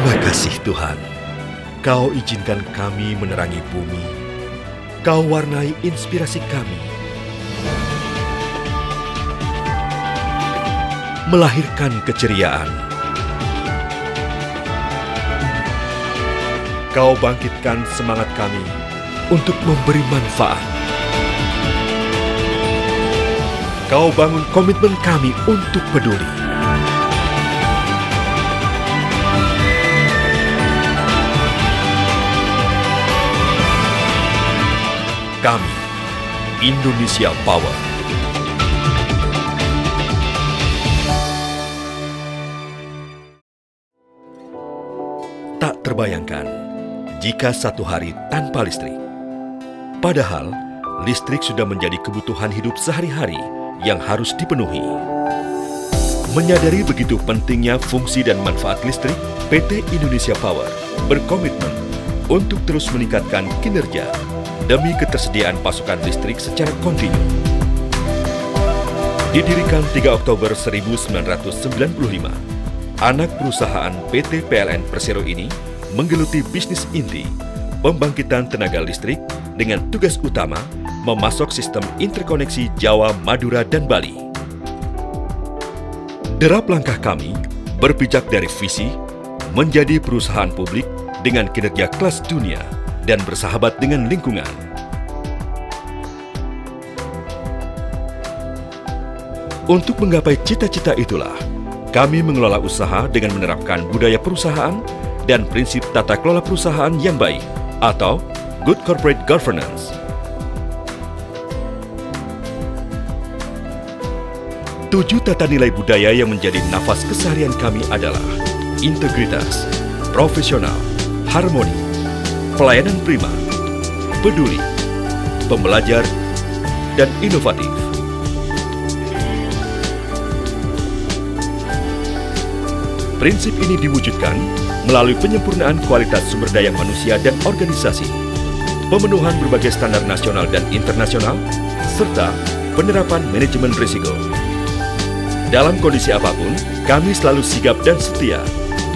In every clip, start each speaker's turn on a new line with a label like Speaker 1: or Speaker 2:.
Speaker 1: Terima kasih Tuhan, Kau izinkan kami menerangi bumi, Kau warnai inspirasi kami, melahirkan keceriaan. Kau bangkitkan semangat kami untuk memberi manfaat. Kau bangun komitmen kami untuk peduli. Kami, Indonesia Power. Tak terbayangkan jika satu hari tanpa listrik. Padahal, listrik sudah menjadi kebutuhan hidup sehari-hari yang harus dipenuhi. Menyadari begitu pentingnya fungsi dan manfaat listrik, PT Indonesia Power berkomitmen untuk terus meningkatkan kinerja demi ketersediaan pasokan listrik secara kontinu. Didirikan 3 Oktober 1995, anak perusahaan PT PLN Persero ini menggeluti bisnis inti, pembangkitan tenaga listrik dengan tugas utama memasok sistem interkoneksi Jawa, Madura, dan Bali. Derap langkah kami berpijak dari visi menjadi perusahaan publik dengan kinerja kelas dunia dan bersahabat dengan lingkungan. Untuk menggapai cita-cita itulah, kami mengelola usaha dengan menerapkan budaya perusahaan dan prinsip tata kelola perusahaan yang baik atau Good Corporate Governance. Tujuh tata nilai budaya yang menjadi nafas keseharian kami adalah integritas, profesional, harmoni, pelayanan prima, peduli, pembelajar, dan inovatif. Prinsip ini diwujudkan melalui penyempurnaan kualitas sumber daya manusia dan organisasi, pemenuhan berbagai standar nasional dan internasional, serta penerapan manajemen risiko. Dalam kondisi apapun, kami selalu sigap dan setia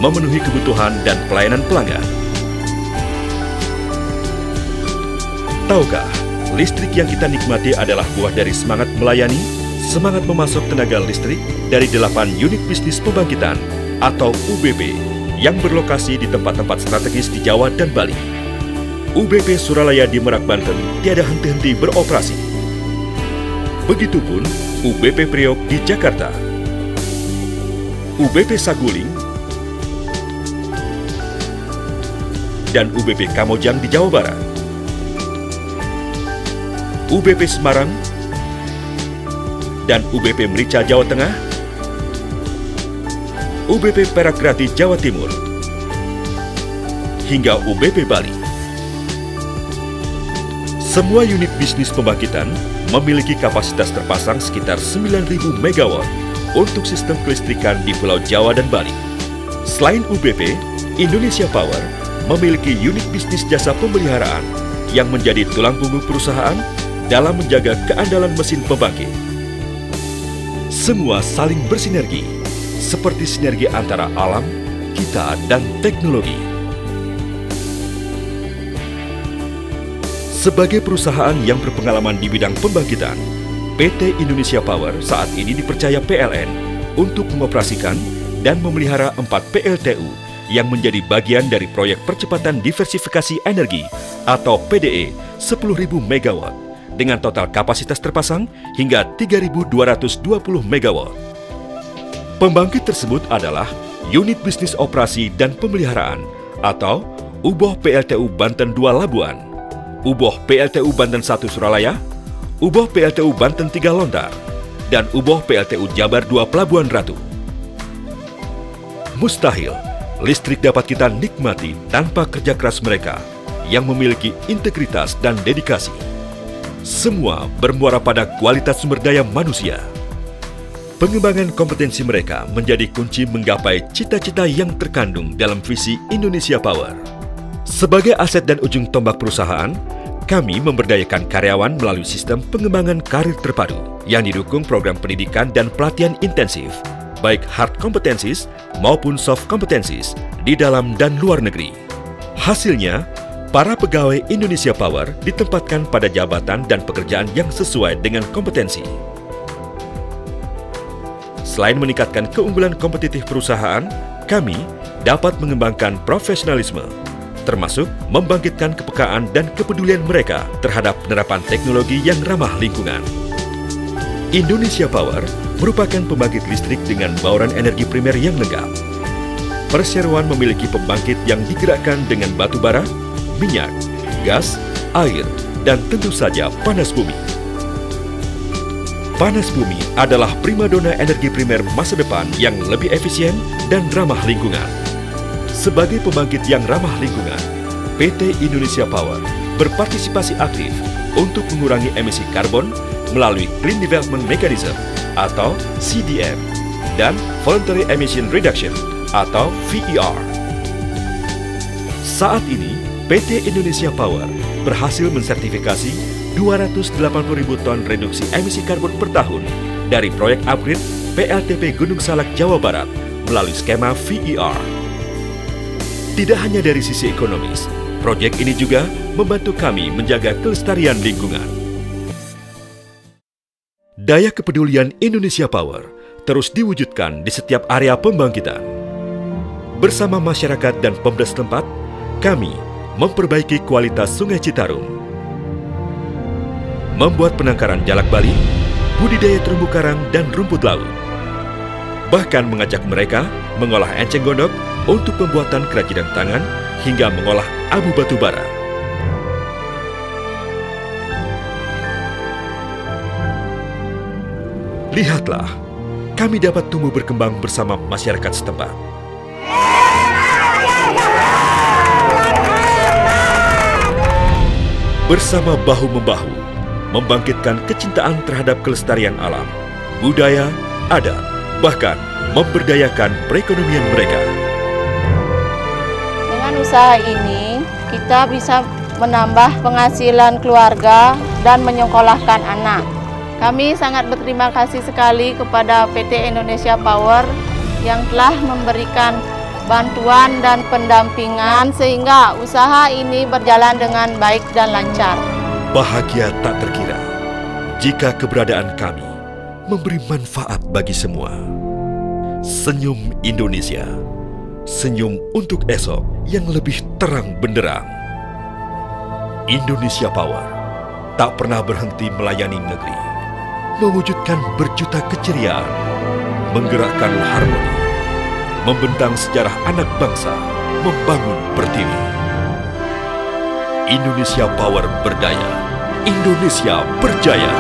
Speaker 1: memenuhi kebutuhan dan pelayanan pelanggan. Tahukah, listrik yang kita nikmati adalah buah dari semangat melayani, semangat memasok tenaga listrik dari 8 unit bisnis pembangkitan atau UBP yang berlokasi di tempat-tempat strategis di Jawa dan Bali. UBP Suralaya di Merak, Banten tiada henti-henti beroperasi. Begitupun UBP Priok di Jakarta, UBP Saguling, dan UBP Kamojang di Jawa Barat, UBP Semarang, dan UBP Merica Jawa Tengah, UBP Peragrati Jawa Timur, hingga UBP Bali. Semua unit bisnis pembangkitan memiliki kapasitas terpasang sekitar 9.000 MW untuk sistem kelistrikan di Pulau Jawa dan Bali. Selain UBP, Indonesia Power memiliki unit bisnis jasa pemeliharaan yang menjadi tulang punggung perusahaan dalam menjaga keandalan mesin pembangkit. Semua saling bersinergi, seperti sinergi antara alam, kita, dan teknologi. Sebagai perusahaan yang berpengalaman di bidang pembangkitan, PT Indonesia Power saat ini dipercaya PLN untuk mengoperasikan dan memelihara 4 PLTU yang menjadi bagian dari proyek percepatan diversifikasi energi atau PDE 10.000 MW dengan total kapasitas terpasang hingga 3.220 MW. Pembangkit tersebut adalah Unit Bisnis Operasi dan Pemeliharaan atau UBOH PLTU Banten 2 Labuan, UBOH PLTU Banten 1 Suralaya, UBOH PLTU Banten 3 Lontar, dan UBOH PLTU Jabar 2 Pelabuhan Ratu. Mustahil listrik dapat kita nikmati tanpa kerja keras mereka yang memiliki integritas dan dedikasi. Semua bermuara pada kualitas sumber daya manusia. Pengembangan kompetensi mereka menjadi kunci menggapai cita-cita yang terkandung dalam visi Indonesia Power. Sebagai aset dan ujung tombak perusahaan, kami memberdayakan karyawan melalui sistem pengembangan karir terpadu yang didukung program pendidikan dan pelatihan intensif, baik hard competencies maupun soft competencies di dalam dan luar negeri. Hasilnya, para pegawai Indonesia Power ditempatkan pada jabatan dan pekerjaan yang sesuai dengan kompetensi. Selain meningkatkan keunggulan kompetitif perusahaan, kami dapat mengembangkan profesionalisme, termasuk membangkitkan kepekaan dan kepedulian mereka terhadap penerapan teknologi yang ramah lingkungan. Indonesia Power merupakan pembangkit listrik dengan bauran energi primer yang lengkap. Perseroan memiliki pembangkit yang digerakkan dengan batu bara, minyak, gas, air, dan tentu saja panas bumi. Panas bumi adalah primadona energi primer masa depan yang lebih efisien dan ramah lingkungan. Sebagai pembangkit yang ramah lingkungan, PT Indonesia Power berpartisipasi aktif untuk mengurangi emisi karbon melalui Clean Development Mechanism atau CDM dan Voluntary Emission Reduction atau VER. Saat ini, PT Indonesia Power berhasil mensertifikasi 280.000 ton reduksi emisi karbon per tahun dari proyek upgrade PLTP Gunung Salak, Jawa Barat melalui skema VER. Tidak hanya dari sisi ekonomis, proyek ini juga membantu kami menjaga kelestarian lingkungan. Daya kepedulian Indonesia Power terus diwujudkan di setiap area pembangkitan. Bersama masyarakat dan Pemda setempat, kami memperbaiki kualitas Sungai Citarum, membuat penangkaran jalak bali, budidaya terumbu karang dan rumput laut. Bahkan mengajak mereka mengolah enceng gondok untuk pembuatan kerajinan tangan hingga mengolah abu batu bara. Lihatlah, kami dapat tumbuh berkembang bersama masyarakat setempat. Bersama bahu-membahu, membangkitkan kecintaan terhadap kelestarian alam, budaya, adat, bahkan memberdayakan perekonomian mereka.
Speaker 2: Dengan usaha ini, kita bisa menambah penghasilan keluarga dan menyekolahkan anak. Kami sangat berterima kasih sekali kepada PT Indonesia Power yang telah memberikan bantuan dan pendampingan sehingga usaha ini berjalan dengan baik dan lancar.
Speaker 1: Bahagia tak terkira jika keberadaan kami memberi manfaat bagi semua. Senyum Indonesia, senyum untuk esok yang lebih terang benderang. Indonesia Power tak pernah berhenti melayani negeri, mewujudkan berjuta keceriaan, menggerakkan harmoni, membentang sejarah anak bangsa, membangun pertiwi. Indonesia Power berdaya, Indonesia berjaya.